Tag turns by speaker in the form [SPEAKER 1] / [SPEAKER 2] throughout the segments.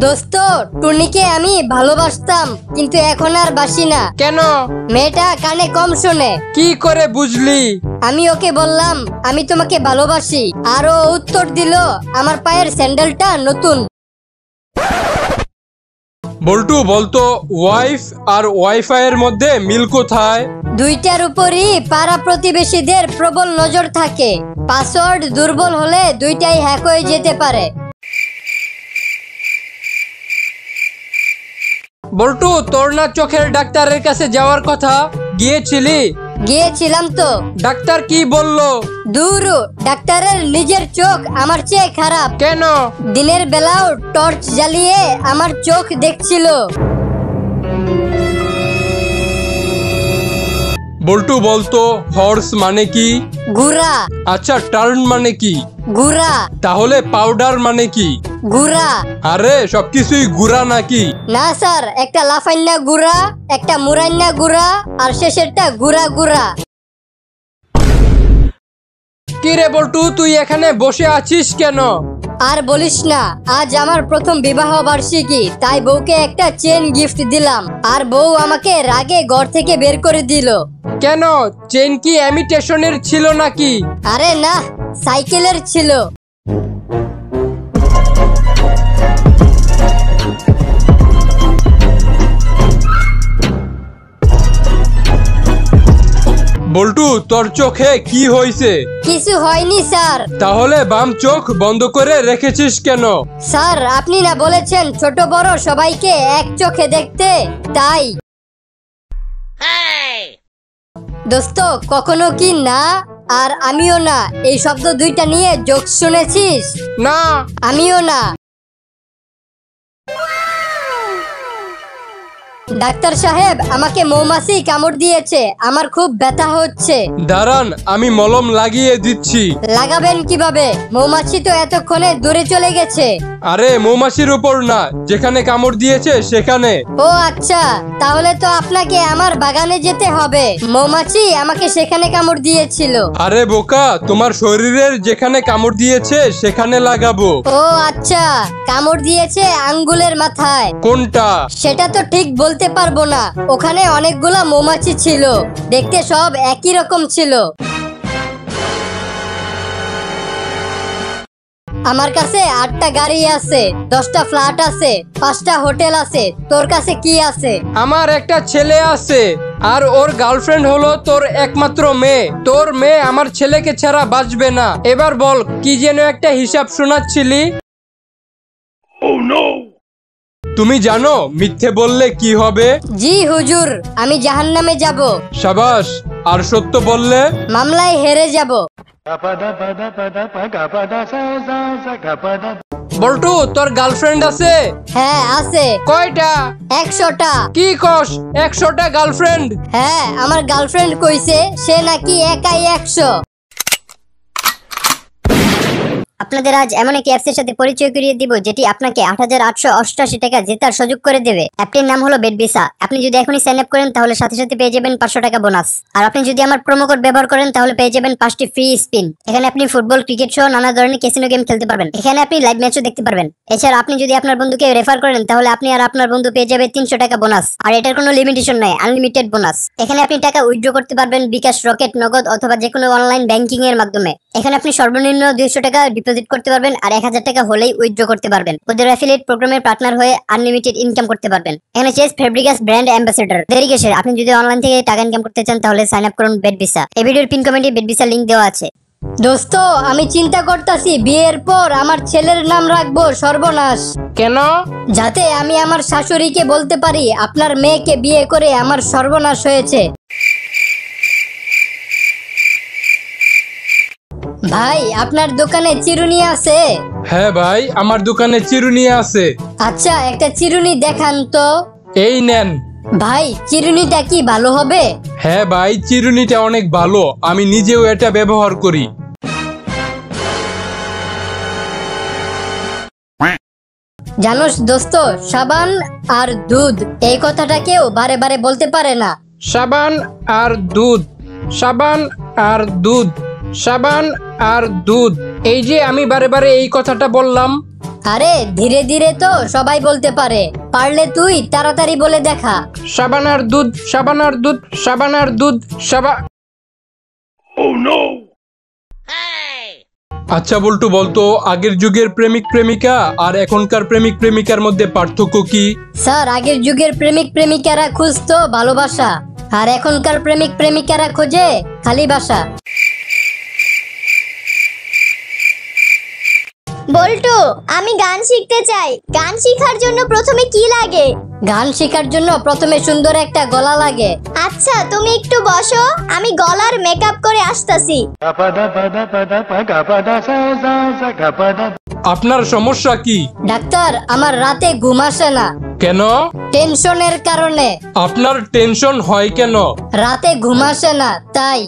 [SPEAKER 1] দোস্ত, টুনিকে আমি ভালোবাসতাম কিন্তু এখন আর বাসি না।
[SPEAKER 2] কেন?
[SPEAKER 1] মেয়েটা কানে কম শোনে।
[SPEAKER 2] কি করে বুঝলি?
[SPEAKER 1] আমি ওকে বললাম আমি তোমাকে ভালোবাসি, আর ও উত্তর দিল আমার পায়ের স্যান্ডেলটা নতুন।
[SPEAKER 2] বল্টু বলতো ওয়াইফ আর ওয়াইফাই এর মধ্যে মিল কোথায়?
[SPEAKER 1] দুইটার উপরই পাড়া প্রতিবেশীদের প্রবল নজর থাকে। পাসওয়ার্ড দুর্বল হলে দুইটাই হ্যাক হয়ে যেতে পারে।
[SPEAKER 2] বল্টু, তোর না চোখের ডাক্তারের কাছে যাওয়ার কথা, গিয়েছিলি?
[SPEAKER 1] গিয়েছিলাম তো।
[SPEAKER 2] ডাক্তার কি বললো?
[SPEAKER 1] দূর, ডাক্তারের নিজের চোখ আমার চেয়ে খারাপ।
[SPEAKER 2] কেন?
[SPEAKER 1] দিনের বেলাও টর্চ জ্বালিয়ে আমার চোখ দেখছিল।
[SPEAKER 2] বল্টু বলতো হর্স মানে কি?
[SPEAKER 1] ঘোড়া।
[SPEAKER 2] আচ্ছা, টার্ন মানে কি?
[SPEAKER 1] ঘোড়া।
[SPEAKER 2] তাহলে পাউডার মানে কি?
[SPEAKER 1] ঘোড়া।
[SPEAKER 2] আরে সবকিছুই গুড়া নাকি?
[SPEAKER 1] না স্যার, একটা লাফাইন্না গুড়া, একটা মুরাইন্না গুড়া, আর শেষেরটা গুড়া গুড়া।
[SPEAKER 2] কি রে বল্টু, তুই এখানে বসে আছিস কেন?
[SPEAKER 1] আর বলিস না, আজ আমার প্রথম বিবাহ বার্ষিকী, তাই বউকে একটা চেন গিফট দিলাম, আর বউ আমাকে রাগে ঘর থেকে বের করে দিল।
[SPEAKER 2] কেন? চেন কি ইমিটেশনের ছিল নাকি?
[SPEAKER 1] আরে না, সাইকেলের ছিল।
[SPEAKER 2] বল্টু, তোর চোখে কি হয়েছে?
[SPEAKER 1] কিছু হয়নি স্যার।
[SPEAKER 2] তাহলে বাম চোখ বন্ধ করে রেখেছিস কেন?
[SPEAKER 1] স্যার, আপনি না বলেছেন ছোট বড় সবাইকে এক চোখে দেখতে, তাই। দোস্ত, কখনো কি না আর আমিও না এই শব্দ দুইটা নিয়ে জোকস শুনেছিস?
[SPEAKER 2] না।
[SPEAKER 1] আমিও না। ডাক্তার সাহেব, আমাকে মৌমাছি কামড় দিয়েছে, আমার খুব ব্যথা হচ্ছে।
[SPEAKER 2] দাঁড়ান, আমি মলম লাগিয়ে দিচ্ছি।
[SPEAKER 1] লাগাবেন কিভাবে? মৌমাছি তো এতক্ষণে দূরে চলে গেছে।
[SPEAKER 2] আরে মৌমাছির উপর না, যেখানে কামড় দিয়েছে সেখানে।
[SPEAKER 1] ও আচ্ছা, তাহলে তো আপনাকে আমার বাগানে যেতে হবে। মৌমাছি আমাকে সেখানে কামড় দিয়েছিল।
[SPEAKER 2] আরে বোকা, তোমার শরীরের যেখানে কামড় দিয়েছে সেখানে লাগাবো।
[SPEAKER 1] ও আচ্ছা, কামড় দিয়েছে আঙ্গুলের মাথায়।
[SPEAKER 2] কোনটা?
[SPEAKER 1] সেটা তো ঠিক বলতে পারবো না, ওখানে অনেকগুলা মৌমাছি ছিল, দেখতে সব একই রকম ছিল। আমার কাছে 8টা গাড়ি আছে, 10টা ফ্ল্যাট আছে, 5টা হোটেল আছে। তোর কাছে কি আছে?
[SPEAKER 2] আমার একটা ছেলে আছে, আর ওর গার্লফ্রেন্ড হলো তোর একমাত্র মেয়ে। তোর মেয়ে আমার ছেলেকে ছাড়া বাঁচবে না। এবার বল, কি যেন একটা হিসাব শোনাচ্ছিলি? তুমি জানো মিথ্যে বললে কি হবে?
[SPEAKER 1] জি হুজুর, আমি জাহান্নামে যাব।
[SPEAKER 2] সাবাস। আর সত্য বললে?
[SPEAKER 1] মামলায় হেরে যাব।
[SPEAKER 2] বল্টু, তোর গার্লফ্রেন্ড আছে?
[SPEAKER 1] হ্যাঁ আছে।
[SPEAKER 2] কয়টা?
[SPEAKER 1] 100টা।
[SPEAKER 2] কি কস, 100টা গার্লফ্রেন্ড?
[SPEAKER 1] হ্যাঁ, আমার গার্লফ্রেন্ড কইছে সে নাকি একাই 100। আপনাদের আজ এমন একটি অ্যাপসের সাথে পরিচয় করিয়ে দিব যেটি আপনাকে 8888 টাকা জেতার সুযোগ করে দেবে। অ্যাপটির নাম হলো বেটভিসা। আপনি যদি এখনই সাইন আপ করেন তাহলে সাথে সাথে পেয়ে যাবেন 500 টাকা বোনাস। আর আপনি যদি আমার প্রোমো কোড ব্যবহার করেন তাহলে পেয়ে যাবেন 5টি ফ্রি স্পিন। এখানে আপনি ফুটবল, ক্রিকেট সহ নানা ধরনের ক্যাসিনো গেম খেলতে পারবেন। এখানে আপনি লাইভ ম্যাচও দেখতে পারবেন। এছাড়া আপনি যদি আপনার বন্ধুকে রেফার করেন তাহলে আপনি আর আপনার বন্ধু পেয়ে যাবে 300 টাকা বোনাস। আর এটার কোনো লিমিটেশন নাই, আনলিমিটেড বোনাস। এখানে আপনি টাকা উইথড্র করতে পারবেন বিকাশ, রকেট, নগদ অথবা যে কোনো অনলাইন ব্যাংকিং এর মাধ্যমে। এখানে আপনি সর্বনিম্ন 200 টাকা ডিপোজিট করতে পারবেন আর 1000 টাকা হলেই উইথড্র করতে পারবেন। ওদের অ্যাফিলিয়েট প্রোগ্রামের পার্টনার হয়ে আনলিমিটেড ইনকাম করতে পারবেন। এখানে চেস ফেব্রিকাস ব্র্যান্ড অ্যাম্বাসেডর। দেরি কিসের? আপনি যদি অনলাইন থেকে টাকা ইনকাম করতে চান তাহলে সাইন আপ করুন বেটভিসা। এই ভিডিওর পিন কমেন্টে বেটভিসা লিংক দেওয়া আছে। দোস্ত, আমি চিন্তা করতেছি বিয়ের পর আমার ছেলের নাম রাখবো সর্বনাশ।
[SPEAKER 2] কেন?
[SPEAKER 1] যাতে আমি আমার শাশুড়িকে বলতে পারি আপনার মেয়েকে বিয়ে করে আমার সর্বনাশ হয়েছে। ভাই, আপনার দোকানে চিরুনি আছে?
[SPEAKER 2] হ্যাঁ ভাই, আমার দোকানে চিরুনি আছে।
[SPEAKER 1] আচ্ছা, একটা চিরুনি দেখান তো।
[SPEAKER 2] এই নেন।
[SPEAKER 1] ভাই, চিরুনিটা কি ভালো হবে?
[SPEAKER 2] হ্যাঁ ভাই, চিরুনিটা অনেক ভালো, আমি নিজেও এটা ব্যবহার করি।
[SPEAKER 1] জানোস দোস্ত, সাবান আর দুধ এই কথাটা কেউ বারে বারে বলতে পারে না।
[SPEAKER 2] সাবান আর দুধ, সাবান আর দুধ, সাবান আর দুধ। এই যে আমি বারে বারে এই কথাটা বললাম।
[SPEAKER 1] আরে ধীরে ধীরে তো সবাই বলতে পারে, পারলে তুই তাড়াতাড়ি বলে দেখা।
[SPEAKER 2] সাবানার দুধ, সাবানার দুধ, সাবানার দুধ, আচ্ছা বল্টু, বলতো আগের যুগের প্রেমিক প্রেমিকা আর এখনকার প্রেমিক প্রেমিকার মধ্যে পার্থক্য কি?
[SPEAKER 1] স্যার, আগের যুগের প্রেমিক প্রেমিকারা খুঁজতো ভালোবাসা, আর এখনকার প্রেমিক প্রেমিকারা খোঁজে খালি বাসা।
[SPEAKER 3] বল্টু, আমি গান শিখতে চাই। গান শেখার জন্য প্রথমে কি লাগে?
[SPEAKER 1] গান শেখার জন্য প্রথমে সুন্দর একটা গলা লাগে।
[SPEAKER 3] আচ্ছা, তুমি একটু বসো, আমি গলার মেকআপ করে আসতাছি।
[SPEAKER 2] আপনার সমস্যা কি?
[SPEAKER 1] ডাক্তার, আমার রাতে ঘুম আসে না।
[SPEAKER 2] কেন?
[SPEAKER 1] টেনশনের কারণে।
[SPEAKER 2] আপনার টেনশন হয় কেন?
[SPEAKER 1] রাতে ঘুম আসে না তাই।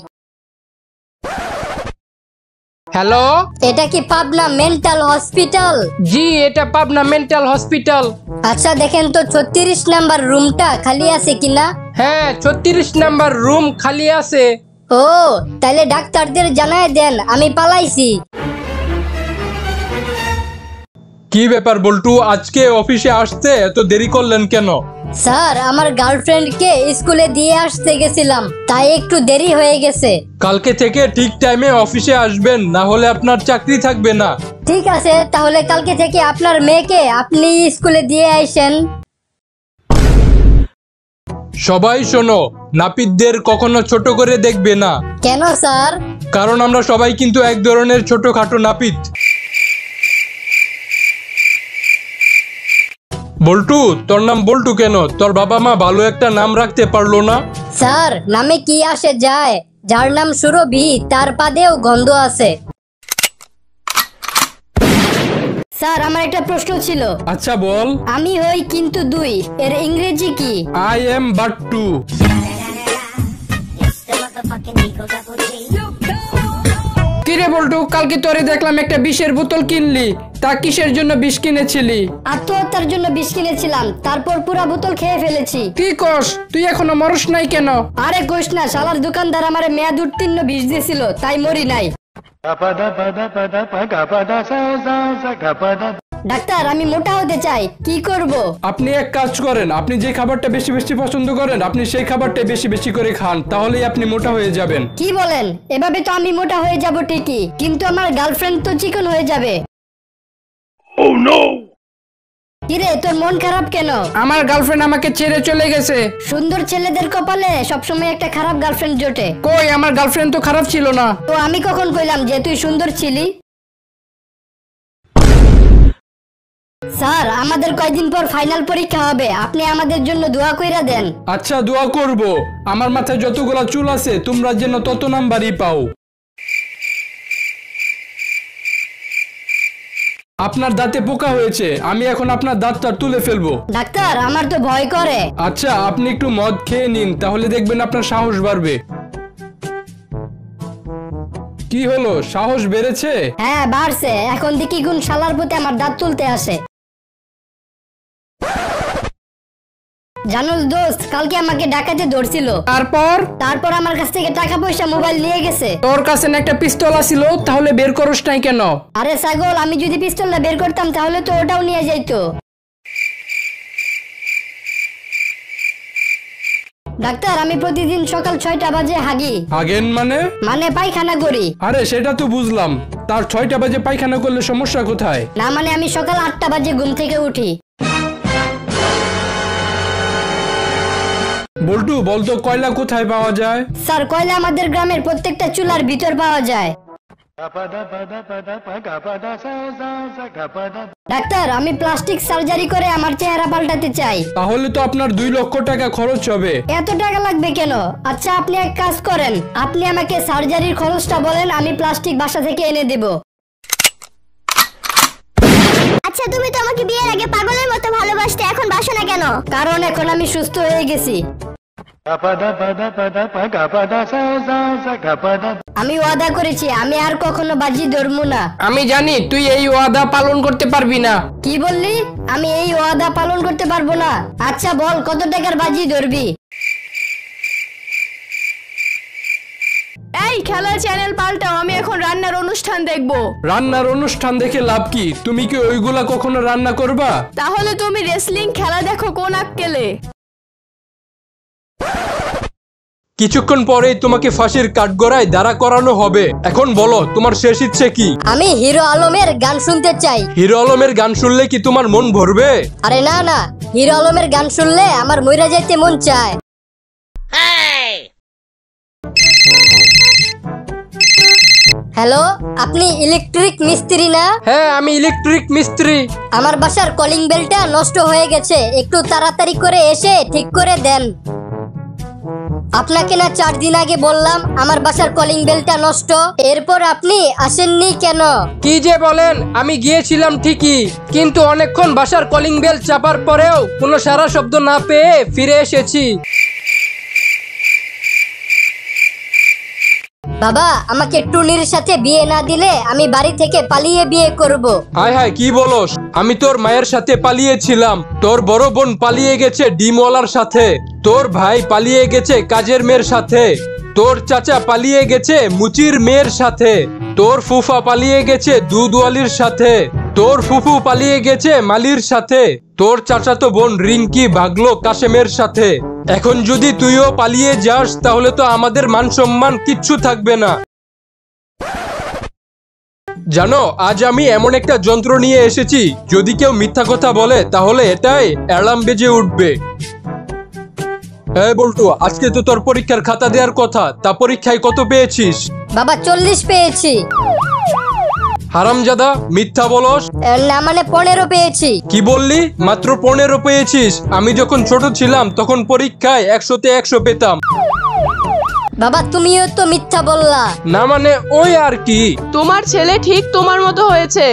[SPEAKER 2] হ্যালো,
[SPEAKER 1] এটা কি পাবনা মেন্টাল হসপিটাল?
[SPEAKER 2] জি, এটা পাবনা মেন্টাল হসপিটাল।
[SPEAKER 1] আচ্ছা দেখেন তো 36 নাম্বার রুমটা খালি আছে কিনা।
[SPEAKER 2] হ্যাঁ, 36 নাম্বার রুম খালি আছে।
[SPEAKER 1] ও, তাহলে ডাক্তারদের জানায় দেন আমি পালাইছি।
[SPEAKER 2] কি ব্যাপার বল্টু, আজকে অফিসে আসতে এত দেরি করলেন কেন?
[SPEAKER 1] স্যার, আমার গার্লফ্রেন্ডকে স্কুলে দিয়ে আসতে গেছিলাম, তাই একটু দেরি হয়ে গেছে।
[SPEAKER 2] কালকে থেকে ঠিক টাইমে অফিসে আসবেন, না হলে আপনার চাকরি থাকবে না।
[SPEAKER 1] ঠিক আছে, তাহলে কালকে থেকে আপনার মেয়েকে আপনি স্কুলে দিয়ে আইসেন।
[SPEAKER 2] সবাই শোনো, নাপিতদের কখনো ছোট করে দেখবে না।
[SPEAKER 1] কেন স্যার?
[SPEAKER 2] কারণ আমরা সবাই কিন্তু এক ধরনের ছোটখাটো নাপিত। বল্টু, তোর নাম বল্টু কেন? তোর বাবা মা ভালো একটা নাম রাখতে পারলো না?
[SPEAKER 1] স্যার, নামে কি আসে যায়? যার নাম সুরভি তার পাদেও গন্ধ আছে। স্যার, আমার একটা প্রশ্ন ছিল।
[SPEAKER 2] আচ্ছা বল।
[SPEAKER 1] আমি হই কিন্তু দুই, এর ইংরেজি কি?
[SPEAKER 2] I am but two. কিরে বল্টু, কালকে তোরে দেখলাম একটা বিষের বোতল কিনলি, তা কিসের জন্য বিষ কিনেছিলি?
[SPEAKER 1] আত্মহত্যার জন্য বিষ কিনেছিলাম, তারপর পুরা বোতল খেয়ে ফেলেছি।
[SPEAKER 2] কি কস? তুই এখনো মরস নাই কেন?
[SPEAKER 1] আরে কইস না, শালার দোকানদার আমারে মেয়াদ উত্তীর্ণ বিষ দিয়েছিল, তাই মরি নাই। ডাক্তার, আমি মোটা হতে চাই, কি করব?
[SPEAKER 2] আপনি এক কাজ করেন, আপনি যে খাবারটা বেশি বেশি পছন্দ করেন আপনি সেই খাবারটা বেশি বেশি করে খান, তাহলেই আপনি মোটা হয়ে যাবেন।
[SPEAKER 1] কি বলেন? এভাবে তো আমি মোটা হয়ে যাব ঠিকই, কিন্তু আমার গার্লফ্রেন্ড তো চিকন হয়ে যাবে। কিরে, তোর মন খারাপ কেন?
[SPEAKER 2] আমার গার্লফ্রেন্ড আমাকে ছেড়ে চলে গেছে।
[SPEAKER 1] সুন্দর ছেলেদের কপালে সবসময় একটা খারাপ গার্লফ্রেন্ড জোটে।
[SPEAKER 2] কই, আমার গার্লফ্রেন্ড তো খারাপ ছিল না।
[SPEAKER 1] তো আমি কখন কইলাম যে তুই সুন্দর ছিলি? স্যার, আমাদের কয়দিন পর ফাইনাল পরীক্ষা হবে, আপনি আমাদের জন্য দোয়া কইরা দেন।
[SPEAKER 2] আচ্ছা, দোয়া করব। আমার মাথায় যতগুলা চুল আছে তোমরা যেন তত নাম্বারই পাও। আপনার দাঁতে পোকা হয়েছে, আমি এখন আপনার দাঁতটা তুলে ফেলবো।
[SPEAKER 1] ডাক্তার, আমার তো ভয় করে।
[SPEAKER 2] আচ্ছা, আপনি একটু মদ খেয়ে নিন, তাহলে দেখবেন আপনার সাহস বাড়বে। কি হলো, সাহস বেড়েছে?
[SPEAKER 1] হ্যাঁ, বাড়ছে। এখন দেখি কোন শালার প্রতি আমার দাঁত তুলতে আসে। জানোস দোস্ত, কালকে আমাকে ডাকাতে ধরছিল। তারপর আমার কাছ থেকে টাকা পয়সা মোবাইল নিয়ে গেছে।
[SPEAKER 2] তোর কাছে না একটা পিস্তল ছিল, তাহলে বের করস নাই কেন?
[SPEAKER 1] আরে ছাগল, আমি যদি পিস্তলটা বের করতাম তাহলে তো ওটাও নিয়ে যাইতো। ডাক্তার, আমি প্রতিদিন সকাল 6টা বাজে হাগি।
[SPEAKER 2] হাগেন
[SPEAKER 1] মানে পায়খানা করি।
[SPEAKER 2] আরে সেটা তো বুঝলাম, তার 6টা বাজে পায়খানা করলে সমস্যা কোথায়?
[SPEAKER 1] না মানে আমি সকাল 8টা বাজে ঘুম থেকে উঠি।
[SPEAKER 2] বল্টু, বলতো কয়লা কোথায় পাওয়া যায়?
[SPEAKER 1] স্যার, কয়লা আমাদের গ্রামের প্রত্যেকটা চুলার ভিতর পাওয়া যায়। ডাক্তার, আমি প্লাস্টিক সার্জারি করে আমার চেহারা পাল্টাতে চাই।
[SPEAKER 2] তাহলে তো আপনার 2 লক্ষ টাকা খরচ হবে।
[SPEAKER 1] এত টাকা লাগবে কেন? আচ্ছা, আপনি এক কাজ করেন, আপনি আমাকে সার্জারির খরচটা বলেন, আমি প্লাস্টিক বাসা থেকে এনে দেব।
[SPEAKER 3] আচ্ছা, তুমি তো আমাকে বিয়ের আগে পাগলের মতো ভালোবাসতে, এখন বাসো না কেন?
[SPEAKER 1] কারণ এখন আমি সুস্থ হয়ে গেছি। আমি ওয়াদা করেছি আমি আর কখনো বাজি ধরবো না।
[SPEAKER 2] আমি জানি তুই এই ওয়াদা পালন করতে পারবি না।
[SPEAKER 1] কি বললি? আমি এই ওয়াদা পালন করতে পারবো না? আচ্ছা বল, কত টাকার বাজি ধরবি?
[SPEAKER 4] এই খেলার চ্যানেল পাল্টাও, আমি এখন রান্নার অনুষ্ঠান দেখব।
[SPEAKER 2] রান্নার অনুষ্ঠান দেখে লাভ কি? তুমি কি ওইগুলা কখনো রান্না করবা?
[SPEAKER 4] তাহলে তুমি রেসলিং খেলা দেখো কোন আক্কেলে।
[SPEAKER 2] কিছুক্ষণ পরেই তোমাকে ফাঁসির কাঠগড়ায় দাঁড়া করানো হবে। এখন বলো তোমার শেষ ইচ্ছে কি?
[SPEAKER 1] আমি হিরো আলমের গান শুনতে চাই।
[SPEAKER 2] হিরো আলমের গান শুনলে কি তোমার মন ভরবে?
[SPEAKER 1] আরে না না, হিরো আলমের গান শুনলে আমার মইরা যাইতে মন চায়। হ্যালো, আপনি ইলেকট্রিক মিস্ত্রি না?
[SPEAKER 2] হ্যাঁ, আমি ইলেকট্রিক মিস্ত্রি।
[SPEAKER 1] আমার বাসার কলিং বেলটা নষ্ট হয়ে গেছে, একটু তাড়াতাড়ি করে এসে ঠিক করে দেন। আপনাকে না 4 দিন আগে বললাম আমার বাসার কলিং বেলটা নষ্ট, এরপর আপনি আসেননি কেন?
[SPEAKER 2] কি যে বলেন, আমি গিয়েছিলাম ঠিকই, কিন্তু অনেকক্ষণ বাসার কলিং বেল চাপার পরেও কোনো সারা শব্দ না পেয়ে ফিরে এসেছি।
[SPEAKER 1] বাবা, আমাকে টুনির সাথে বিয়ে না দিলে আমি বাড়ি থেকে পালিয়ে বিয়ে করব।
[SPEAKER 2] হায় হায়, কি বলস? আমি তোর মায়ের সাথে পালিয়েছিলাম, তোর বড় বোন পালিয়ে গেছে ডিমওয়ালার সাথে, তোর ভাই পালিয়ে গেছে কাজের মেয়ের সাথে, তোর চাচা পালিয়ে গেছে মুচির মেয়ের সাথে, তোর ফুফা পালিয়ে গেছে দুধওয়ালির সাথে, তোর ফুফু পালিয়ে গেছে মালির সাথে, তোর চাচাতো বোন রিঙ্কি ভাগলো কাশেমের সাথে। এখন যদি তুইও পালিয়ে যাস তাহলে তো আমাদের মান সম্মান কিচ্ছু থাকবে না। জানো, আজ আমি এমন একটা যন্ত্র নিয়ে এসেছি, যদি কেউ মিথ্যা কথা বলে তাহলে এটাই অ্যালার্ম বেজে উঠবে। এই বল্টু, আজকে তো তোর পরীক্ষার খাতা দেওয়ার কথা, তা পরীক্ষায় কত পেয়েছিস?
[SPEAKER 1] বাবা 40 পেয়েছি।
[SPEAKER 2] হারামজাদা, মিথ্যা বলস।
[SPEAKER 1] না মানে 15 পেয়েছি।
[SPEAKER 2] কি বললি? মাত্র 15 পেয়েছিস? আমি যখন ছোট ছিলাম তখন পরীক্ষায় 100-তে 100 পেতাম।
[SPEAKER 1] বাবা তুমিও তো মিথ্যা বললা।
[SPEAKER 2] না মানে ওই আর কি।
[SPEAKER 4] তোমার ছেলে ঠিক তোমার মতো হয়েছে।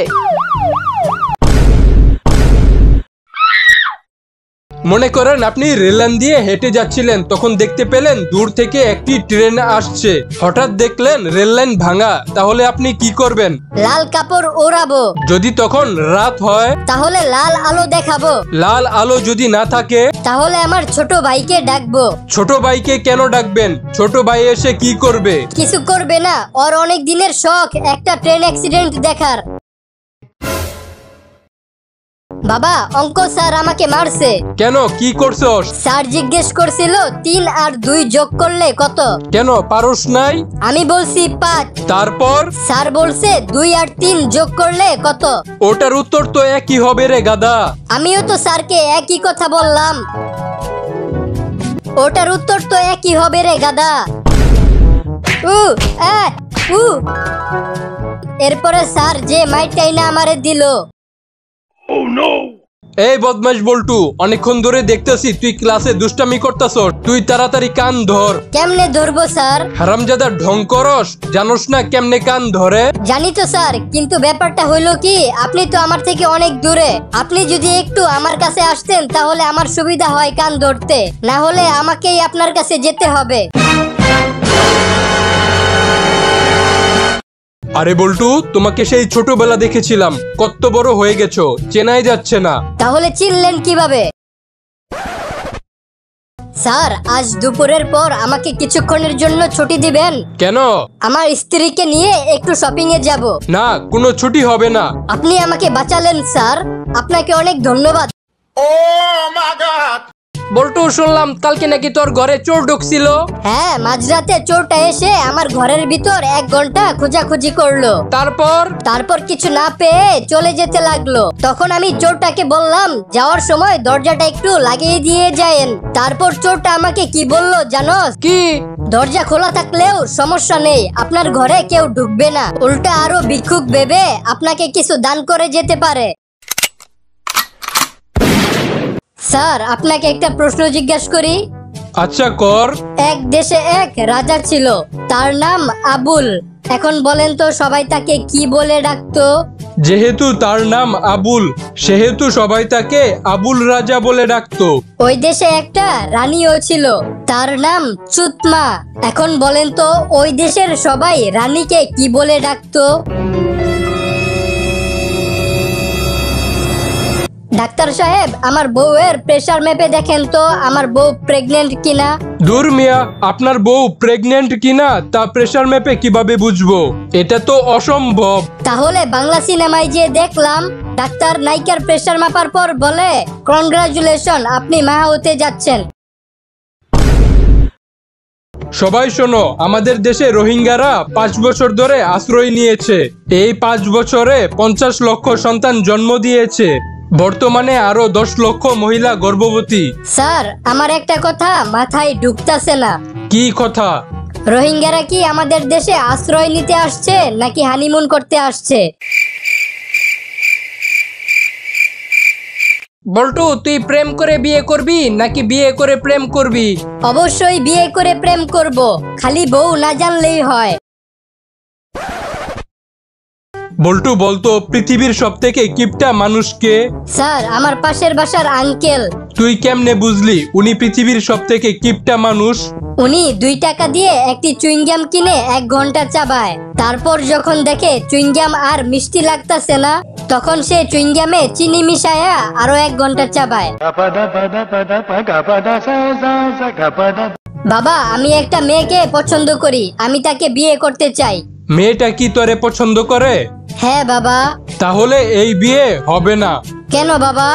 [SPEAKER 2] মনে করেন আপনি রেললাইন দিয়ে হেঁটে যাচ্ছিলেন, তখন দেখতে পেলেন দূর থেকে একটি ট্রেন আসছে, হঠাৎ দেখলেন রেললাইন ভাঙা, তাহলে আপনি কি করবেন?
[SPEAKER 1] লাল কাপড় ওড়াবো।
[SPEAKER 2] যদি তখন রাত হয়?
[SPEAKER 1] তাহলে লাল আলো দেখাবো।
[SPEAKER 2] লাল আলো যদি না থাকে?
[SPEAKER 1] তাহলে আমার ছোট ভাইকে ডাকবো।
[SPEAKER 2] ছোট ভাইকে কেন ডাকবেন? ছোট ভাই এসে কি করবে?
[SPEAKER 1] কিছু করবে না, ওর অনেক দিনের শখ একটা ট্রেন অ্যাক্সিডেন্ট দেখার। বাবা, অঙ্ক স্যার আমাকে মারছে।
[SPEAKER 2] কেন, কি করছস?
[SPEAKER 1] স্যার জিজ্ঞেস করছিল 3 আর 2 যোগ করলে কত।
[SPEAKER 2] কেন পারস নাই?
[SPEAKER 1] আমি বলছি 5।
[SPEAKER 2] তারপর?
[SPEAKER 1] স্যার বলছে 2 আর 3 যোগ করলে কত।
[SPEAKER 2] ওটার উত্তর তো একই হবে রে গাদা।
[SPEAKER 1] আমিও তো স্যারকে একই কথা বললাম। ওটার উত্তর তো একই হবে রে গাদা। এরপরে স্যার যে মাইরটাই না আমারে দিল।
[SPEAKER 2] এই বদমাশ বল্টু, অনেকক্ষণ ধরে দেখতেছি তুই ক্লাসে দুষ্টামি করতাছস, তুই তাড়াতাড়ি কান ধর।
[SPEAKER 1] কেমনে ধরবো স্যার?
[SPEAKER 2] হারামজাদা ঢং করস, জানোস না কেমনে কান ধরে?
[SPEAKER 1] জানি তো স্যার, কিন্তু ব্যাপারটা হইলো কি, আপনি তো আমার থেকে অনেক দূরে, আপনি যদি একটু আমার কাছে আসতেন তাহলে আমার সুবিধা হয় কান ধরতে, না হলে আমাকেই আপনার কাছে যেতে হবে।
[SPEAKER 2] আরে বল্টু, তোমাকে সেই ছোটবেলা দেখেছিলাম, কত বড় হয়ে গেছো, চেনাই যাচ্ছে না।
[SPEAKER 1] তাহলে চিনলেন কিভাবে? স্যার, আজ দুপুরের পর আমাকে কিছুক্ষণের জন্য ছুটি দিবেন?
[SPEAKER 2] কেন?
[SPEAKER 1] আমার স্ত্রীকে নিয়ে একটু শপিং এ যাব।
[SPEAKER 2] না, কোনো ছুটি হবে না।
[SPEAKER 1] আপনি আমাকে বাঁচালেন স্যার, আপনাকে অনেক ধন্যবাদ।
[SPEAKER 2] বল্টু, শুনলাম কালকে নাকি তোর ঘরে চোর ঢুকছিল।
[SPEAKER 1] হ্যাঁ, মাঝরাতে চোরটা এসে আমার ঘরের ভিতর 1 ঘন্টা খোঁজাখুঁজি করলো। তারপর কিছু না পেয়ে চলে যেতে লাগলো। তখন আমি চোরটাকে বললাম যাওয়ার সময় দরজাটা একটু লাগিয়ে দিয়ে যায়েন। তারপর চোরটা আমাকে কি বললো জানোস?
[SPEAKER 2] কি?
[SPEAKER 1] দরজা খোলা থাকলেও সমস্যা নেই, আপনার ঘরে কেউ ঢুকবে না, উল্টা আরো ভিক্ষুক ভেবে আপনাকে কিছু দান করে যেতে পারে। স্যার, আপনাকে একটা প্রশ্ন জিজ্ঞাসা করি।
[SPEAKER 2] আচ্ছা কর।
[SPEAKER 1] এক দেশে এক রাজা ছিল, তার নাম আবুল। এখন বলেন তো সবাই তাকে কি বলে ডাকতো?
[SPEAKER 2] যেহেতু তার নাম আবুল, সেহেতু সবাই তাকে আবুল রাজা বলে ডাকতো।
[SPEAKER 1] ওই দেশে একটা রানীও ছিল, তার নাম চুতমা। এখন বলেন তো ওই দেশের সবাই রানীকে কি বলে ডাকতো? ডাক্তার সাহেব, আমার বউয়ের প্রেসার মেপে দেখেন তো আমার বউ প্রেগনেন্ট কিনা।
[SPEAKER 2] দূর মিয়া, আপনার বউ প্রেগনেন্ট কিনা তা প্রেসার মেপে কিভাবে বুঝবো? এটা তো অসম্ভব।
[SPEAKER 1] তাহলে বাংলা সিনেমায় যে দেখলাম ডাক্তার নায়িকার প্রেসার মাপার পর বলে, কনগ্রাচুলেশন, আপনি মা হতে যাচ্ছেন।
[SPEAKER 2] সবাই শোনো, আমাদের দেশে রোহিঙ্গারা 5 বছর ধরে আশ্রয় নিয়েছে। এই 5 বছরে 50 লক্ষ সন্তান জন্ম দিয়েছে। বর্তমানে আরো 10 লক্ষ মহিলা গর্ভবতী।
[SPEAKER 1] স্যার, আমার একটা কথা মাথায় ঢুকতাছে না।
[SPEAKER 2] কি কথা?
[SPEAKER 1] রোহিঙ্গারা কি আমাদের দেশে আশ্রয় নিতে আসছে নাকি হানিমুন করতে আসছে?
[SPEAKER 2] বল্টু, তুই প্রেম করে বিয়ে করবি নাকি বিয়ে করে প্রেম করবি?
[SPEAKER 1] অবশ্যই বিয়ে করে প্রেম করব, খালি বউ না জানলেই হয়।
[SPEAKER 2] বল্টু, বলতো পৃথিবীর সবথেকে কিপটা মানুষকে?
[SPEAKER 1] স্যার, আমার পাশের বাসার আঙ্কেল।
[SPEAKER 2] তুই কেমনে বুঝলি উনি পৃথিবীর সবথেকে কিপটা মানুষ?
[SPEAKER 1] উনি 2 টাকা দিয়ে একটি চুইংগাম কিনে 1 ঘন্টা চাবায়। তারপর যখন দেখে চুইংগাম আর মিষ্টি লাগতাছে না, তখন সে চুইংগামে চিনি মিশায়া আরো 1 ঘন্টা চাবায়। বাবা, আমি একটা মেয়েকে পছন্দ করি, আমি তাকে বিয়ে করতে চাই।
[SPEAKER 2] মেয়েটা কি তোরে পছন্দ করে?
[SPEAKER 1] হ্যাঁ বাবা।
[SPEAKER 2] তাহলে এই বিয়ে হবে না।
[SPEAKER 1] কেন বাবা?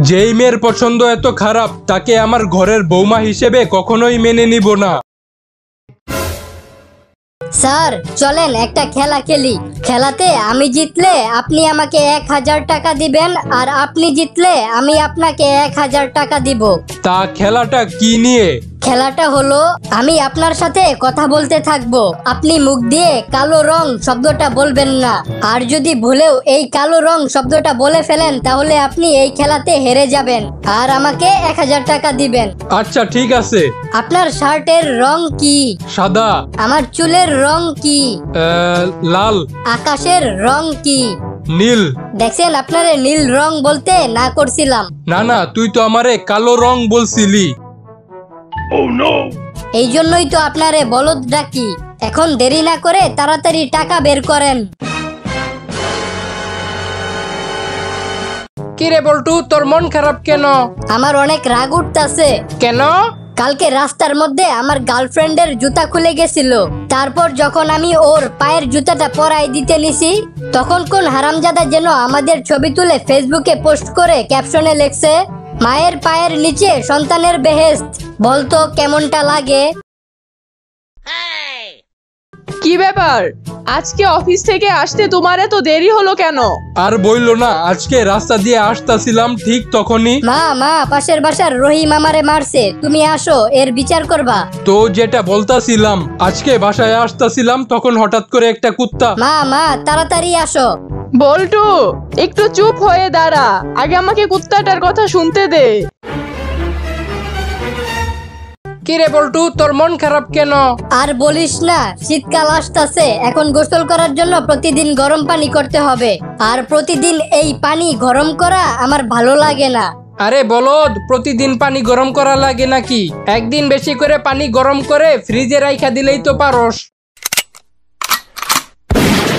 [SPEAKER 2] যেই মেয়ের পছন্দ এত খারাপ তাকে আমার ঘরের বৌমা হিসেবে কখনোই মেনে নিব না।
[SPEAKER 1] স্যার, চলেন একটা খেলা খেলি। খেলাতে আমি জিতলে আপনি আমাকে 1000 টাকা দিবেন, আর আপনি জিতলে আমি আপনাকে 1000 টাকা দিব।
[SPEAKER 2] তা খেলাটা কি নিয়ে?
[SPEAKER 1] খেলাটা হলো, আমি আপনার সাথে কথা বলতে থাকবো, আপনি মুখ দিয়ে কালো রং শব্দটা বলবেন না। আর যদি ভুলেও এই কালো রং শব্দটা বলে ফেলেন তাহলে আপনি এই খেলাতে হেরে যাবেন আর আমাকে 1000 টাকা দিবেন।
[SPEAKER 2] আচ্ছা ঠিক আছে।
[SPEAKER 1] আপনার শার্টের রং কি?
[SPEAKER 2] সাদা।
[SPEAKER 1] আমার চুলের রং কি?
[SPEAKER 2] লাল।
[SPEAKER 1] আকাশের রং কি?
[SPEAKER 2] নীল।
[SPEAKER 1] দেখছেন, আপনারে নীল রং বলতে না করছিলাম।
[SPEAKER 2] না না, তুই তো আমারে কালো রং বলছিলি।
[SPEAKER 1] এই জন্যই তো আপনারে বলদ ডাকি। এখন দেরি না করে তাড়াতাড়ি টাকা বের করেন।
[SPEAKER 2] কিরে বল্টু, তোর মন খারাপ কেন?
[SPEAKER 1] আমার অনেক রাগ উঠতাছে।
[SPEAKER 2] কেন?
[SPEAKER 1] কালকে রাস্তার মধ্যে আমার গার্লফ্রেন্ডের জুতা খুলে গেছিল। তারপর যখন আমি ওর পায়ের জুতাটা পরাই দিতে নিছি, তখন কোন হারামজাদা যেন আমাদের ছবি তুলে ফেসবুকে পোস্ট করে ক্যাপশনে লেখছে, মায়ের পায়ের নিচে সন্তানের বেহেশত। বলতো কেমনটা লাগে?
[SPEAKER 4] কি ব্যাপার, আজকে অফিস থেকে আসতে তোমার এত দেরি হলো কেন?
[SPEAKER 2] আর বইলো না, আজকে রাস্তা দিয়ে আসতাছিলাম ঠিক তখনই।
[SPEAKER 1] মা, পাশের বাসার রহিম আমারে মারছে, তুমি আসো, এর বিচার করবা।
[SPEAKER 2] তো যেটা বলতাছিলাম, আজকে বাসায় আসতাছিলাম তখন হঠাৎ করে একটা কুত্তা।
[SPEAKER 1] মা, তাড়াতাড়ি আসো।
[SPEAKER 4] বল্টু, একটু চুপ হয়ে দাঁড়া, আগে আমাকে কুত্তাটার কথা শুনতে দে।
[SPEAKER 2] কিরে বল্টু, তোর মন খারাপ কেন?
[SPEAKER 1] আর বলিস না, শীতকাল আসতেছে, এখন গোসল করার জন্য প্রতিদিন গরম পানি করতে হবে, আর প্রতিদিন এই পানি গরম করা আমার ভালো লাগে না।
[SPEAKER 2] আরে বলদ, প্রতিদিন পানি গরম করা লাগে নাকি? একদিন বেশি করে পানি গরম করে ফ্রিজে রাইখা দিলেই তো পারস।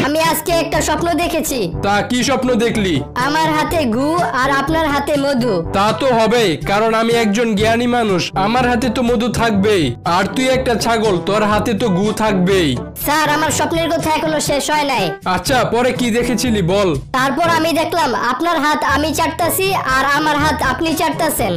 [SPEAKER 1] আমি আজকে একটা স্বপ্ন দেখেছি।
[SPEAKER 2] তা কি স্বপ্ন দেখলি?
[SPEAKER 1] আমার হাতে গু আর আপনার হাতে মধু।
[SPEAKER 2] তা তো হবেই, কারণ আমি একজন জ্ঞানী মানুষ, আমার হাতে তো মধু থাকবেই। আর তুই একটা ছাগল, তোর হাতে তো গু থাকবেই।
[SPEAKER 1] স্যার, আমার স্বপ্নের কথা এখনো শেষ হয় নাই।
[SPEAKER 2] আচ্ছা, পরে কি দেখেছিলি বল।
[SPEAKER 1] তারপর আমি দেখলাম আপনার হাত আমি চাটতাছি আর আমার হাত আপনি চাটতাছেন।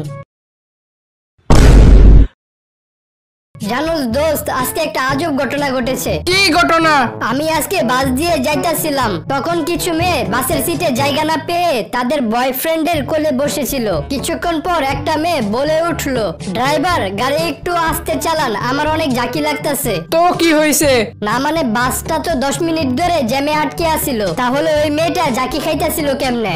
[SPEAKER 1] জানোস দোস্ত, আজকে একটা আজব ঘটনা ঘটেছে।
[SPEAKER 2] কি ঘটনা?
[SPEAKER 1] আমি আজকে বাস দিয়ে যাইতাছিলাম, তখন কিছু মেয়ে বাসের সিটে জায়গা না পেয়ে তাদের বয়ফ্রেন্ডের কোলে বসেছিল। কিছুক্ষণ পর একটা মেয়ে বলে উঠলো, ড্রাইভার গাড়ি একটু আস্তে চালান, আমার অনেক ঝাঁকি লাগতাছে।
[SPEAKER 2] তো কি হয়েছে?
[SPEAKER 1] না মানে বাসটা তো 10 মিনিট ধরে জ্যামে আটকে আছিল, তাহলে ওই মেয়েটা ঝাঁকি খাইতেছিল কেমনে?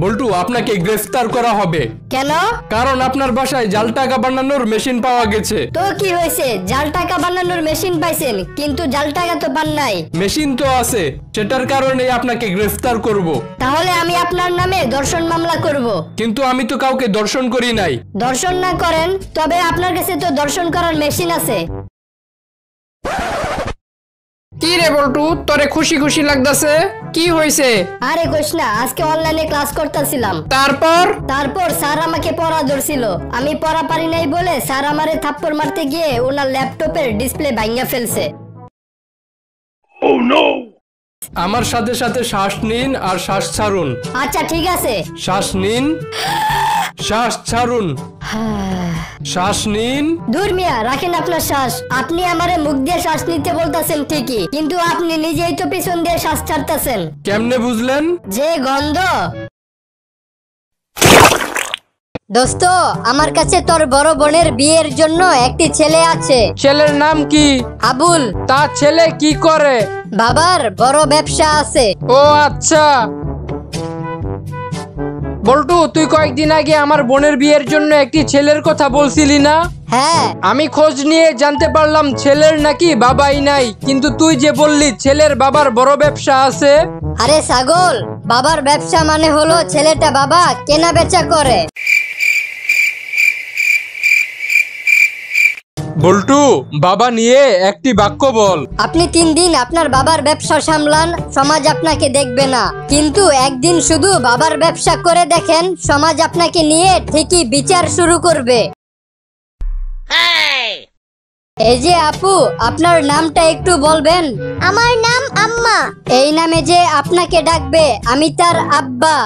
[SPEAKER 2] বল্টু, আপনাকে গ্রেফতার করা হবে।
[SPEAKER 1] কেন?
[SPEAKER 2] কারণ আপনার বাসায় জাল টাকা বানানোর মেশিন পাওয়া গেছে।
[SPEAKER 1] তো কি হয়েছে, জাল টাকা বানানোর মেশিন পাইছেন, কিন্তু জাল টাকা তো পান নাই।
[SPEAKER 2] মেশিন তো আছে, সেটার কারণে আপনাকে গ্রেফতার করব।
[SPEAKER 1] তাহলে আমি আপনার নামে ধর্ষণ মামলা করব।
[SPEAKER 2] কিন্তু আমি তো কাউকে দর্শন করি নাই।
[SPEAKER 1] দর্শন না করেন, তবে আপনার কাছে তো দর্শন করার মেশিন আছে।
[SPEAKER 5] কি রে বল্টু, তোরে খুশি খুশি লাগতাছে? কি হয়েছে?
[SPEAKER 1] আরে কইস না, আজকে অনলাইনে ক্লাস করতেছিলাম। তারপর স্যার আমাকে পড়া ধরছিল। আমি পড়া পারি নাই বলে স্যার আমারে থাপ্পড় মারতে গিয়ে ওনার ল্যাপটপের ডিসপ্লে ভাঙিয়া ফেলছে।
[SPEAKER 2] আমার সাথে সাথে শ্বাস নিন আর শ্বাস ছাড়ুন।
[SPEAKER 1] আচ্ছা ঠিক আছে।
[SPEAKER 2] শ্বাস নিন, শ্বাস ছাড়ুন, শ্বাস নিন।
[SPEAKER 1] দূর মিয়া, রাখেন আপনার শ্বাস। আপনি আমারে মুখ দিয়ে শ্বাস নিতে বলতেছেন ঠিকই, কিন্তু আপনি নিজেই তো পিছন দিয়ে শ্বাস ছাড়তেছেন।
[SPEAKER 2] কেমনে বুঝলেন?
[SPEAKER 1] যে গন্ধ। দোস্ত, আমার কাছে তোর বড় বোনের বিয়ের জন্য একটি ছেলে আছে।
[SPEAKER 2] ছেলের নাম কি?
[SPEAKER 1] আবুল।
[SPEAKER 2] তা ছেলে কি করে?
[SPEAKER 1] বাবার বড় ব্যবসা আছে।
[SPEAKER 2] ও আচ্ছা। বল্টু, তুই কয়েকদিন আগে আমার বোনের বিয়ের জন্য একটি ছেলের কথা বলছিলি না?
[SPEAKER 1] হ্যাঁ।
[SPEAKER 2] আমি খোঁজ নিয়ে জানতে পারলাম ছেলের নাকি বাবাই নাই, কিন্তু তুই যে বললি ছেলের বাবার বড় ব্যবসা আছে।
[SPEAKER 1] আরে ছাগল, বাবার ব্যবসা মানে হলো ছেলেটা বাবা কেনা বেচা করে।
[SPEAKER 2] বল্টু, বাবা নিয়ে একটি বাক্য বল।
[SPEAKER 1] আপনি 3 দিন আপনার বাবার ব্যবসা সামলান, সমাজ আপনাকে দেখবে না, কিন্তু একদিন শুধু বাবার ব্যবসা করে দেখেন, সমাজ আপনাকে নিয়ে ঠিকই বিচার শুরু করবে। এই যে আপু, আপনার নামটা একটু বলবেন?
[SPEAKER 3] আমার নাম আম্মা।
[SPEAKER 1] এই নামে যে আপনাকে ডাকবে, আমি তার আব্বা।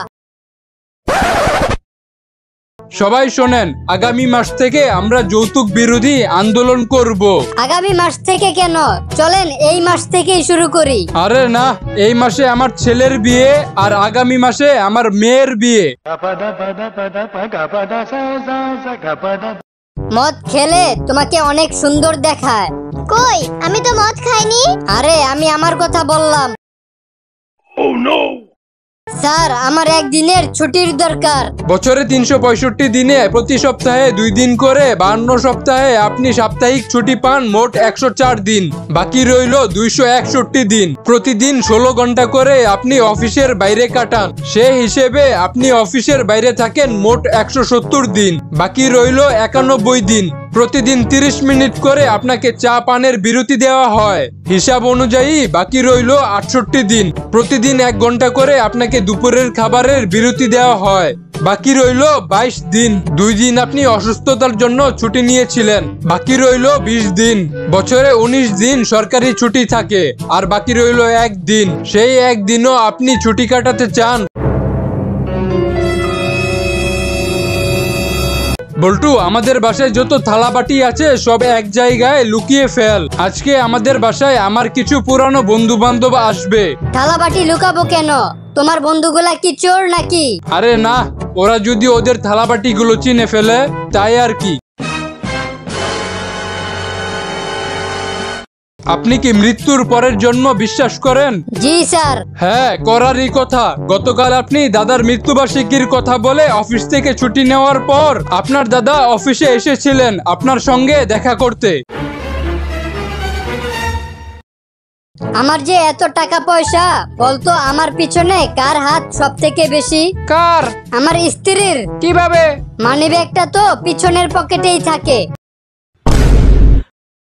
[SPEAKER 2] সবাই শোনেন, আগামী মাস থেকে আমরা যৌতুক বিরোধী আন্দোলন করব।
[SPEAKER 1] আগামী মাস থেকে কেন? চলেন এই মাস থেকেই শুরু করি।
[SPEAKER 2] আরে না, এই মাসে আমার ছেলের বিয়ে আর আগামী মাসে আমার মেয়ের বিয়ে।
[SPEAKER 1] মদ খেলে তোমাকে অনেক সুন্দর দেখায়।
[SPEAKER 3] কই, আমি তো মদ খাইনি।
[SPEAKER 1] আরে আমি আমার কথা বললাম। স্যার, আমার একদিনের ছুটির দরকার।
[SPEAKER 2] বছরে 365 দিনে প্রতি সপ্তাহে 2 দিন করে 52 সপ্তাহে আপনি সাপ্তাহিক ছুটি পান মোট 104 দিন। বাকি রইল 261 দিন। প্রতিদিন 16 ঘন্টা করে আপনি অফিসের বাইরে কাটান। সে হিসেবে আপনি অফিসের বাইরে থাকেন মোট 170 দিন। বাকি রইল 91 দিন। প্রতিদিন 30 মিনিট করে আপনাকে চা পানের বিরতি দেওয়া হয়। হিসাব অনুযায়ী বাকি রইল 68 দিন। প্রতিদিন 1 ঘন্টা করে আপনাকে দুপুরের খাবারের বিরতি দেওয়া হয়। বাকি রইল 22 দিন। 2 দিন আপনি অসুস্থতার জন্য ছুটি নিয়েছিলেন। বাকি রইল 20 দিন। বছরে 19 দিন সরকারি ছুটি থাকে, আর বাকি রইল 1 দিন। সেই 1 দিনও আপনি ছুটি কাটাতে চান? বল্টু, আমাদের বাসায় যত থালা বাটি আছে সব এক জায়গায় লুকিয়ে ফেল। আজকে আমাদের বাসায় আমার কিছু পুরানো বন্ধু বান্ধব আসবে।
[SPEAKER 1] থালা বাটি লুকাবো কেন? তোমার বন্ধুগুলা কি চোর নাকি?
[SPEAKER 2] আরে না, ওরা যদি ওদের থালা বাটি গুলো চিনে ফেলে তাই আর কি। আপনি কি মৃত্যুর পরের জন্ম বিশ্বাস করেন?
[SPEAKER 1] জি স্যার।
[SPEAKER 2] হ্যাঁ, করারই কথা। গতকাল আপনি দাদার মৃত্যুবার্ষিকীর কথা বলে অফিস থেকে ছুটি নেওয়ার পর আপনার দাদা অফিসে এসেছিলেন আপনার সঙ্গে দেখা করতে।
[SPEAKER 1] আমার যে এত টাকা পয়সা, বলতো আমার পিছনে কার হাত সব থেকে বেশি?
[SPEAKER 2] কার?
[SPEAKER 1] আমার স্ত্রীর।
[SPEAKER 2] কিভাবে?
[SPEAKER 1] মানিব্যাগটা তো পিছনের পকেটেই থাকে।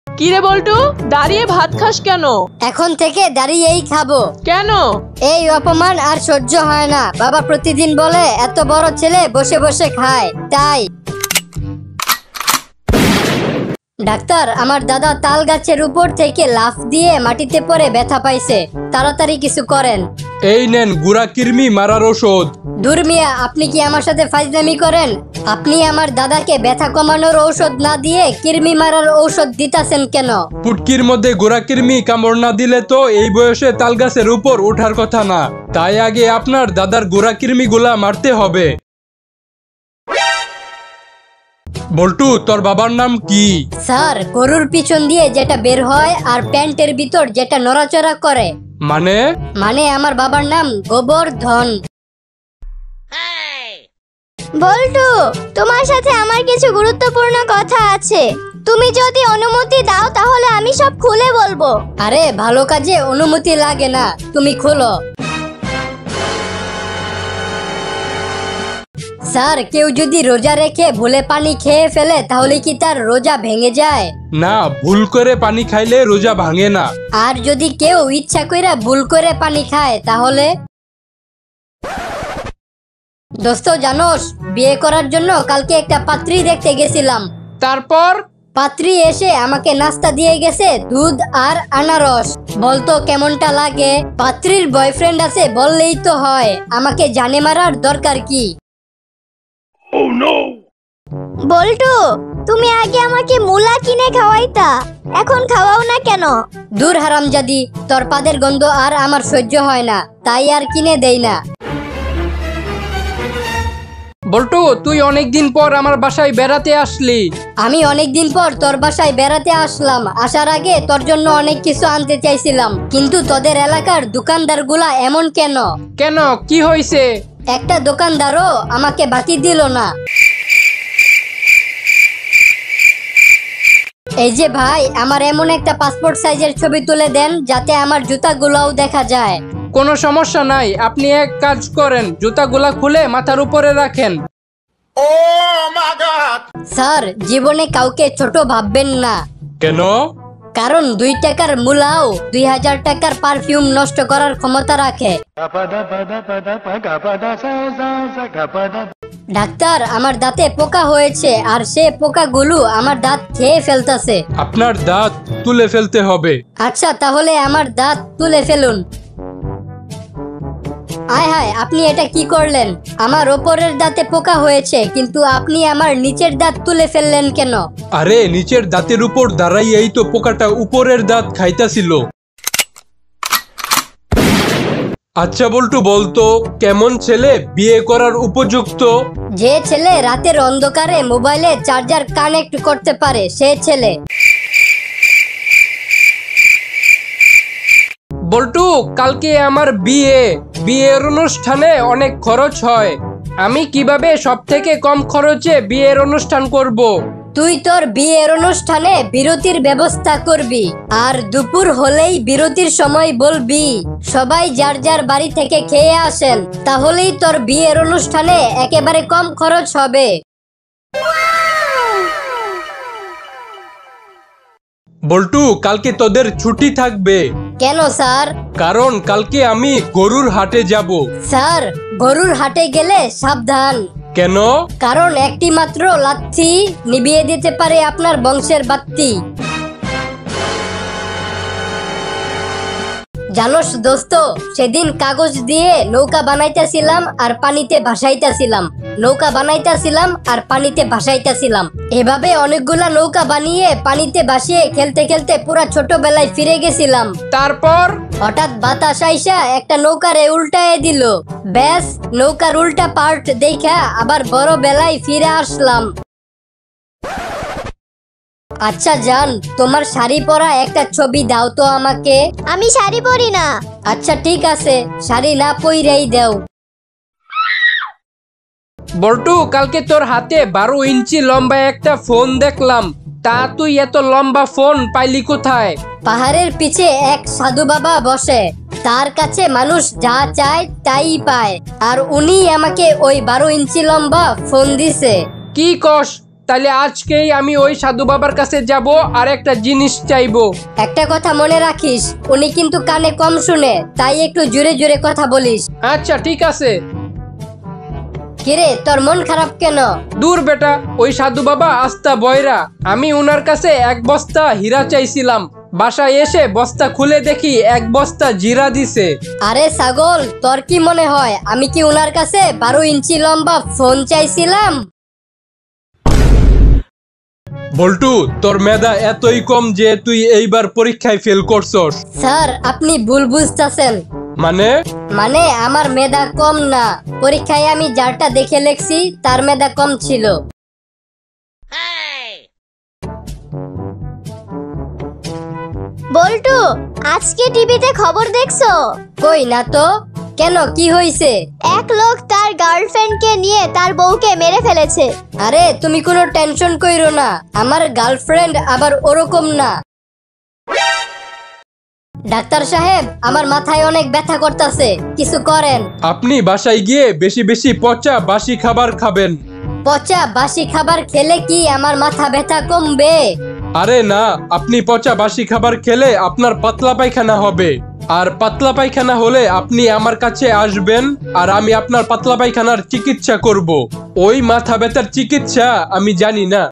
[SPEAKER 4] কিরে বল্টু, দাঁড়িয়ে ভাত খাস কেন?
[SPEAKER 1] এখন থেকে দাঁড়িয়েই খাবো।
[SPEAKER 4] কেন?
[SPEAKER 1] এই অপমান আর সহ্য হয় না। বাবা প্রতিদিন বলে এত বড় ছেলে বসে বসে খায়, তাই। ডাক্তার, আমার দাদা তাল গাছের উপর থেকে লাফ দিয়ে মাটিতে পড়ে ব্যথা পাইছে, তাড়াতাড়ি কিছু করেন।
[SPEAKER 2] এই নেন গুড়া কৃমি মারার ওষুধ।
[SPEAKER 1] দূর মিয়া, আপনি কি আমার সাথে ফাজলামি করেন? আপনি আমার দাদাকে ব্যথা কমানোর ঔষধ না দিয়ে কৃমি মারার ঔষধ দিতাছেন কেন?
[SPEAKER 2] পুটকির মধ্যে গুড়া কৃমি কামড় না দিলে তো এই বয়সে তাল গাছের উপর ওঠার কথা না। তাই আগে আপনার দাদার গুড়া কৃমি গুলা মারতে হবে। বল্টু, তোর বাবার নাম কি?
[SPEAKER 1] স্যার, গরুর পিছন দিয়ে যেটা বের হয় আর প্যান্টের ভিতর যেটা নড়াচড়া করে।
[SPEAKER 2] মানে
[SPEAKER 1] আমার বাবার নাম গোবর্ধন।
[SPEAKER 3] বল্টু, তোমার সাথে আমার কিছু গুরুত্বপূর্ণ কথা আছে। তুমি যদি অনুমতি দাও তাহলে আমি সব খুলে বলবো।
[SPEAKER 1] আরে ভালো কাজে অনুমতি লাগে না, তুমি খোলো। স্যার কেউ যদি রোজা রেখে ভুলে পানি খেয়ে ফেলে তাহলে কি তার রোজা ভেঙে যায়?
[SPEAKER 2] না, ভুল করে পানি খাইলে রোজা ভাঙে না।
[SPEAKER 1] আর যদি কেউ ইচ্ছা কইরা ভুল করে পানি খায় তাহলে? দোস্ত জানোস, বিয়ে করার জন্য কালকে একটা পাত্রী দেখতে গেছিলাম।
[SPEAKER 4] তারপর?
[SPEAKER 1] পাত্রী এসে আমাকে নাস্তা দিয়ে গেছে দুধ আর আনারস। বলতো কেমনটা লাগে? পাত্রীর বয়ফ্রেন্ড আছে বললেই তো হয়, আমাকে জানে মারার দরকার কি?
[SPEAKER 3] বল্টু, তুমি আগে আমাকে মুলা কিনে খাওয়াইতা, এখন খাওয়াও না কেন?
[SPEAKER 1] দূর হারামজাদি, তোর পাদের গন্ধ আর আমার সহ্য হয় না, তাই আর কিনে দেই না।
[SPEAKER 5] বল্টু, তুই অনেকদিন পর আমার বাসায় বেড়াতে আসলি।
[SPEAKER 1] আমি অনেকদিন পর তোর বাসায় বেড়াতে আসলাম। আসার আগে তোর জন্য অনেক কিছু আনতে চাইছিলাম, কিন্তু তোদের এলাকার দোকানদারগুলা এমন কেন?
[SPEAKER 5] কেন, কি হয়েছে?
[SPEAKER 1] একটা দোকানদারও আমাকে বাকি দিল না। এই যে ভাই, আমার এমন একটা পাসপোর্ট সাইজের ছবি তুলে দেন যাতে আমার জুতাগুলোও দেখা যায়।
[SPEAKER 5] কোনো সমস্যা নাই, আপনি এক কাজ করেন, জুতাগুলা খুলে মাথার উপরে রাখেন।
[SPEAKER 1] স্যার, জীবনে কাউকে ছোট ভাববেন না।
[SPEAKER 2] কেন?
[SPEAKER 1] কারণ 2 টাকার মূলাও 2000 টাকার পারফিউম নষ্ট করার ক্ষমতা রাখে। ডাক্তার, আমার দাঁতে পোকা হয়েছে আর সে পোকাগুলো আমার দাঁত খেয়ে ফেলতেছে।
[SPEAKER 2] আপনার দাঁত তুলে ফেলতে হবে।
[SPEAKER 1] আচ্ছা, তাহলে আমার দাঁত তুলে ফেলুন। আয় হায়, আপনি এটা কি করলেন? আমার ওপরের দাঁতে পোকা হয়েছে, কিন্তু আপনি আমার নিচের দাঁত তুলে ফেললেন কেন?
[SPEAKER 2] আরে, নিচের দাঁতের উপর দাঁড়াইয়াই তো পোকাটা উপরের দাঁত খাইতাছিল। আচ্ছা বল্টু, বলতো কেমন ছেলে বিয়ে করার উপযুক্ত?
[SPEAKER 1] যে ছেলে রাতের অন্ধকারে মোবাইলে চার্জার কানেক্ট করতে পারে, সে ছেলে।
[SPEAKER 5] বল্টু, কালকে আমার বিয়ের অনুষ্ঠানে অনেক খরচ হয়। আমি কিভাবে সব থেকে কম খরচে বিয়ের অনুষ্ঠান করব?
[SPEAKER 1] তুই তোর বিয়ের অনুষ্ঠানে বিরতির ব্যবস্থা করবি, আর দুপুর হলেই বিরতির সময় বলবি সবাই যার যার বাড়ি থেকে খেয়ে আসেন, তাহলেই তোর বিয়ের অনুষ্ঠানে একেবারে কম খরচ হবে।
[SPEAKER 2] বল্টু, কালকে তোদের ছুটি থাকবে।
[SPEAKER 1] কেন স্যার?
[SPEAKER 2] কারণ কালকে আমি গরুর হাটে যাব।
[SPEAKER 1] স্যার, গরুর হাটে গেলে সাবধান।
[SPEAKER 2] কেন?
[SPEAKER 1] কারণ একটি মাত্র লাথি নিভিয়ে দিতে পারে আপনার বংশের বাত্তি। জানোস দোস্ত, সেদিন কাগজ দিয়ে নৌকা বানাইতেছিলাম আর পানিতে ভাসাইতেছিলাম, নৌকা বানাইতেছিলাম আর পানিতে ভাসাইতেছিলাম। এভাবে অনেকগুলা নৌকা বানিয়ে পানিতে ভাসিয়ে খেলতে খেলতে পুরা ছোটবেলায় ফিরে গেছিলাম।
[SPEAKER 5] তারপর?
[SPEAKER 1] হঠাৎ বাতাস আইসা একটা নৌকারে উল্টায় দিল। ব্যাস, নৌকার উল্টা পার্ট দেখা আবার বড় বেলায় ফিরে আসলাম। আচ্ছা জান, তোমার শাড়ি পরা একটা ছবি দাও তো আমাকে।
[SPEAKER 3] আমি শাড়ি পরি না।
[SPEAKER 1] আচ্ছা ঠিক আছে, শাড়ি না পইরাই দাও।
[SPEAKER 5] বল্টু, কালকে তোর হাতে 12 ইঞ্চি লম্বা একটা ফোন দেখলাম, তা তুই এত লম্বা ফোন পাইলি কোথায়?
[SPEAKER 1] পাহাড়ের পিছে এক সাধু বাবা বসে, তার কাছে মানুষ যা চায় তাই পায়, আর উনি আমাকে ওই 12 ইঞ্চি লম্বা ফোন দিছে।
[SPEAKER 5] কি কস? তাহলে আজকেই আমি ওই সাধু বাবার কাছে যাব আর একটা জিনিস চাইবো।
[SPEAKER 1] একটা কথা মনে রাখিস, উনি কিন্তু কানে কম শুনে, তাই একটু জোরে জোরে কথা বলিস।
[SPEAKER 5] আচ্ছা ঠিক আছে।
[SPEAKER 1] কিরে, তোর মন খারাপ কেন?
[SPEAKER 5] দূর বেটা, ওই সাধু বাবা আস্তা বয়রা। আমি উনার কাছে 1 বস্তা হীরা চাইছিলাম, বাসায় এসে বস্তা খুলে দেখি 1 বস্তা জিরা দিছে।
[SPEAKER 1] আরে ছাগল, তোর কি মনে হয় আমি কি উনার কাছে 12 ইঞ্চি লম্বা ফোন চাইছিলাম?
[SPEAKER 2] বল্টু, তোর মেধা এতই কম যে তুই এইবার পরীক্ষায় ফেল করছস।
[SPEAKER 1] স্যার, আপনি ভুল বুঝতেছেন।
[SPEAKER 2] মানে
[SPEAKER 1] আমার মেধা কম না, পরীক্ষায় আমি যারটা দেখে লেখছি তার মেধা কম ছিল।
[SPEAKER 3] বল্টু, আজকে টিভিতে খবর দেখছো?
[SPEAKER 1] কই না তো। কেন, কি হয়েছে?
[SPEAKER 3] এক লোক তার গার্লফ্রেন্ডকে নিয়ে তার বউকে মেরে ফেলেছে।
[SPEAKER 1] আরে তুমি কোনো টেনশন কইরো না, আমার গার্লফ্রেন্ড আবার ওরকম না। ডাক্তার সাহেব, আমার মাথায় অনেক ব্যথা করতেছে, কিছু করেন।
[SPEAKER 2] আপনি বাসায় গিয়ে বেশি বেশি পচা বাসি খাবার খাবেন।
[SPEAKER 1] পচা বাসি খাবার খেলে কি আমার মাথা ব্যথা কমবে?
[SPEAKER 2] আরে না, আপনি পচা বাসি খাবার খেলে আপনার পাতলা পায়খানা হবে, আর পাতলা পায়খানা হলে আপনি আমার কাছে আসবেন আর আমি আপনার পাতলা পায়খানার চিকিৎসা করব। ওই মাথা ব্যথার চিকিৎসা আমি জানি না।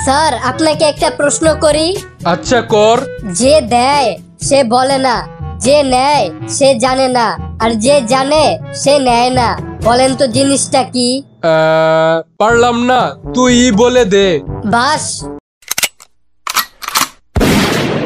[SPEAKER 1] স্যার, আপনাকে একটা প্রশ্ন করি।
[SPEAKER 2] আচ্ছা কর।
[SPEAKER 1] যে দেয় সে বলে না, যে নেয় সে জানে না, আর যে জানে সে নেয় না। বলেন তো জিনিসটা কি?
[SPEAKER 2] পারলাম না, তুই বলে দে।
[SPEAKER 1] বাস,